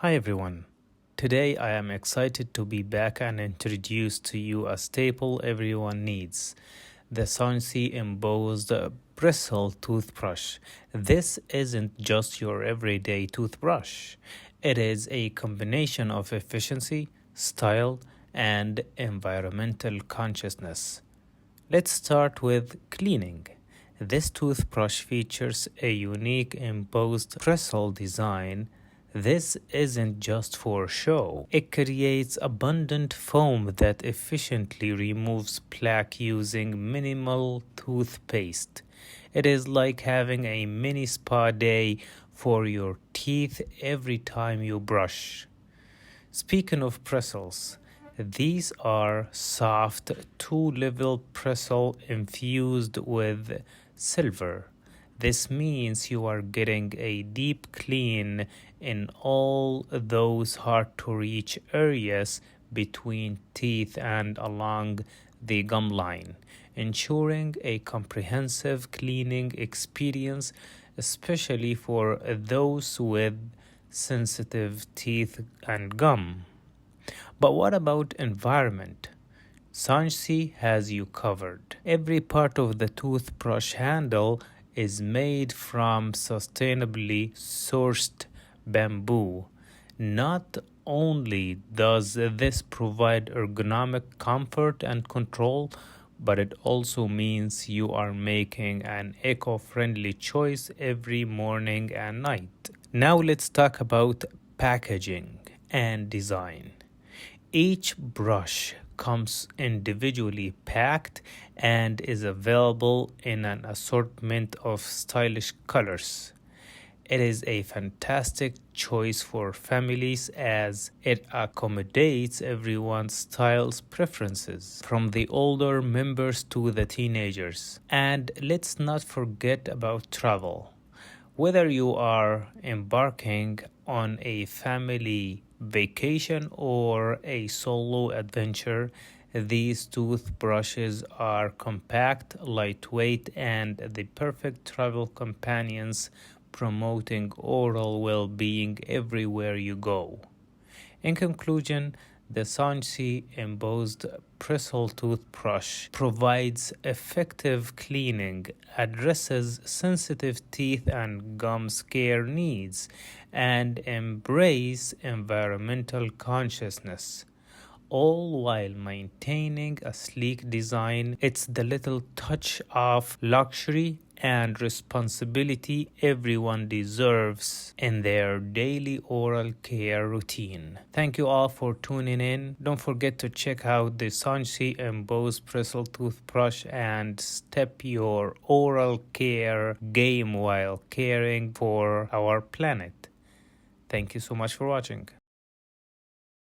Hi everyone. Today I am excited to be back and introduce to you a staple everyone needs, the Sangsi embossed bristle toothbrush. This isn't just your everyday toothbrush. It is a combination of efficiency, style, and environmental consciousness. Let's start with cleaning. This toothbrush features a unique embossed bristle design. This isn't just for show. It creates abundant foam that efficiently removes plaque using minimal toothpaste. It is like having a mini spa day for your teeth every time you brush. Speaking of bristles, these are soft two-level bristle infused with silver. This means you are getting a deep clean in all those hard-to-reach areas between teeth and along the gum line, ensuring a comprehensive cleaning experience, especially for those with sensitive teeth and gum. But what about environment? Sangsi has you covered. Every part of the toothbrush handle is made from sustainably sourced bamboo. Not only does this provide ergonomic comfort and control, but it also means you are making an eco-friendly choice every morning and night. Now let's talk about packaging and design. Each brush comes individually packed and is available in an assortment of stylish colors. It is a fantastic choice for families as it accommodates everyone's styles preferences, from the older members to the teenagers. And let's not forget about travel. Whether you are embarking on a family vacation or a solo adventure, these toothbrushes are compact, lightweight, and the perfect travel companions, promoting oral well-being everywhere you go. In conclusion, the Sangsi embossed bristle toothbrush provides effective cleaning, addresses sensitive teeth and gums care needs, and embrace environmental consciousness, all while maintaining a sleek design. It's the little touch of luxury and responsibility everyone deserves in their daily oral care routine. Thank you all for tuning in. Don't forget to check out the Sangsi Embossed Bristle Toothbrush and step your oral care game while caring for our planet. Thank you so much for watching.